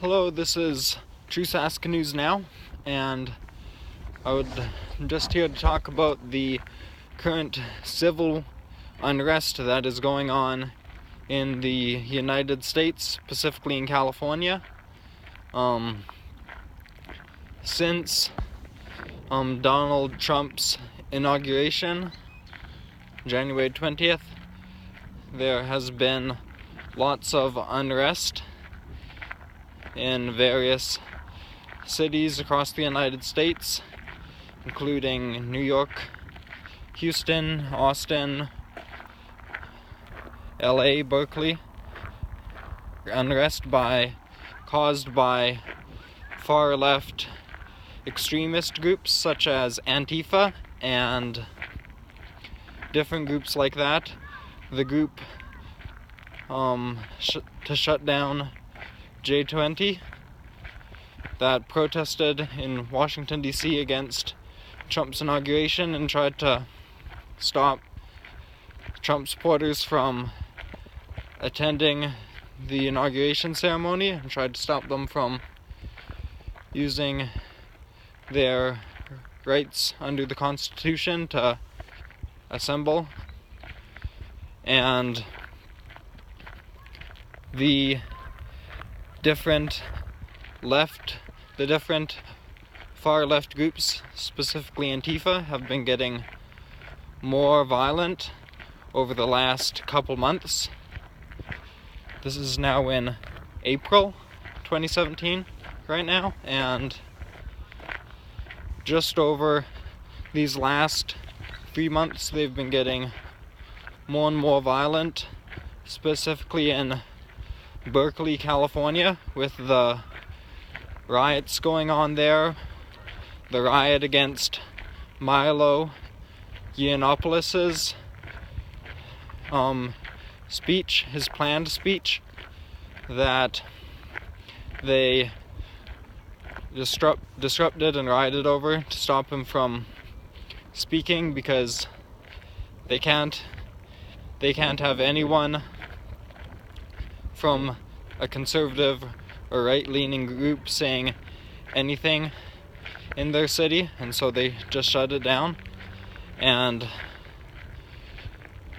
Hello, this is True Saska News Now, and I'm just here to talk about the current civil unrest that is going on in the United States, specifically in California. Since Donald Trump's inauguration, January 20th, there has been lots of unrest in various cities across the United States, including New York, Houston, Austin, LA, Berkeley. Unrest caused by far-left extremist groups such as Antifa and different groups like that. The group to shut down J20 that protested in Washington, D.C. against Trump's inauguration and tried to stop Trump supporters from attending the inauguration ceremony and tried to stop them from using their rights under the Constitution to assemble. And the different far left groups, specifically Antifa, have been getting more violent over the last couple months. This is now in April 2017 right now, and just over these last 3 months they've been getting more and more violent, specifically in Berkeley, California, with the riots going on there. The riot against Milo Yiannopoulos' speech, his planned speech, that they disrupted and rioted over to stop him from speaking, because they can't have anyone from a conservative or right-leaning group saying anything in their city, and so they just shut it down. And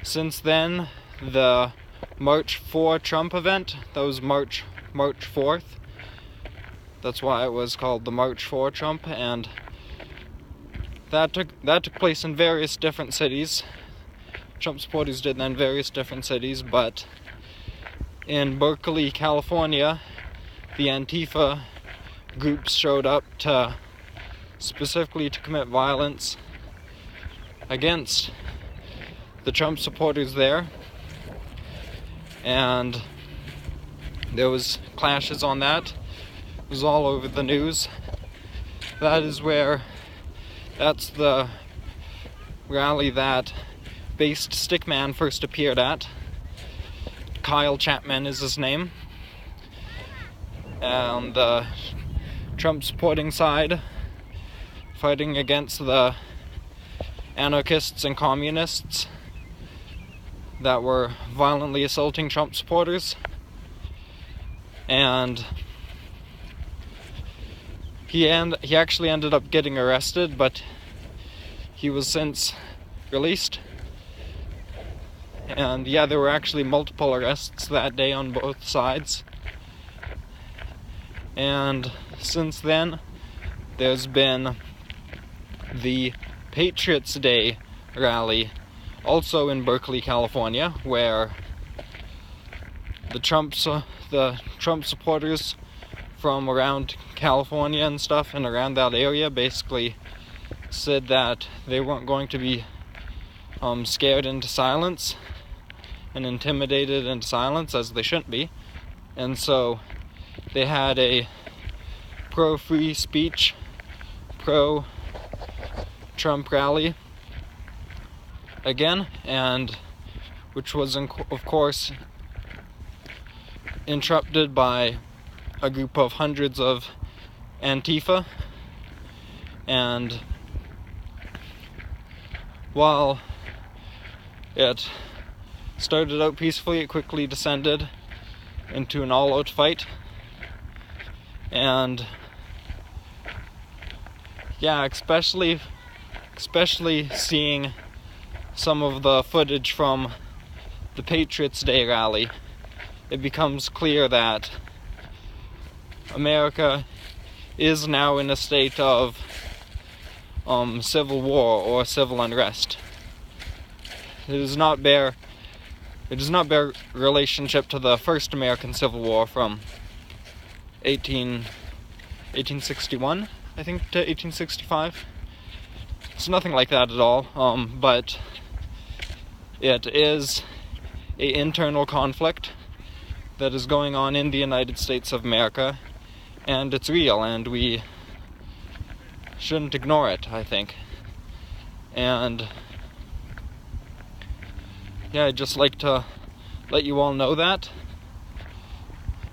since then, the March for Trump event, that was March 4th, that's why it was called the March for Trump, and that took place in various different cities. Trump supporters did that in various different cities, but in Berkeley, California, the Antifa groups showed up specifically to commit violence against the Trump supporters there, and there was clashes on that. It was all over the news. That's the rally that Based Stickman first appeared at. Kyle Chapman is his name. And the Trump supporting side fighting against the anarchists and communists that were violently assaulting Trump supporters. And he actually ended up getting arrested, but he was since released. And yeah, there were actually multiple arrests that day on both sides. And since then, there's been the Patriots Day rally, also in Berkeley, California, where the Trump supporters from around California and stuff and around that area basically said that they weren't going to be scared into silence and intimidated into silence, as they shouldn't be. And so they had a pro-free speech, pro-Trump rally again, and which was of course interrupted by a group of hundreds of Antifa. And while it started out peacefully, it quickly descended into an all-out fight. And yeah, especially seeing some of the footage from the Patriots Day rally, it becomes clear that America is now in a state of civil war or civil unrest. It does not bear relationship to the first American Civil War from 1861, I think, to 1865. It's nothing like that at all, but it is an internal conflict that is going on in the United States of America, and it's real, and we shouldn't ignore it, I think. And yeah, I'd just like to let you all know that,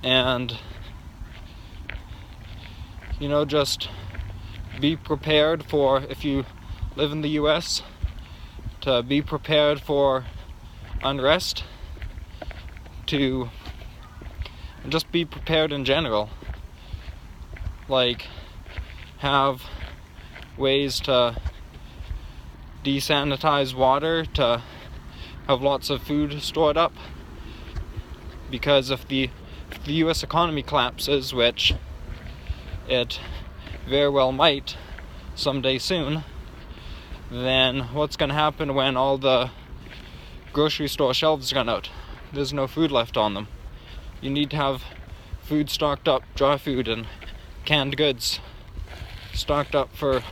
and just be prepared for, if you live in the US, to be prepared for unrest, to just be prepared in general. Like, have ways to desanitize water, to have lots of food stored up, because if the US economy collapses, which it very well might someday soon, then what's going to happen when all the grocery store shelves run out? There's no food left on them. You need to have food stocked up, dry food and canned goods stocked up for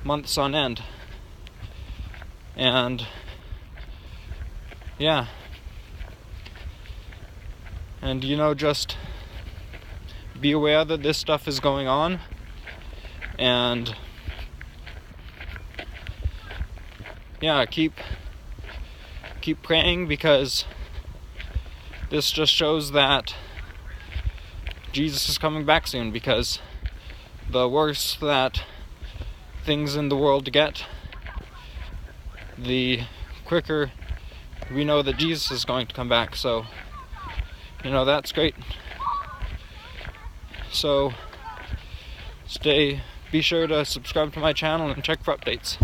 months on end. And yeah, and just be aware that this stuff is going on, and yeah, keep praying, because this just shows that Jesus is coming back soon, because the worse that things in the world get, the quicker we know that Jesus is going to come back. So, that's great. So, be sure to subscribe to my channel and check for updates.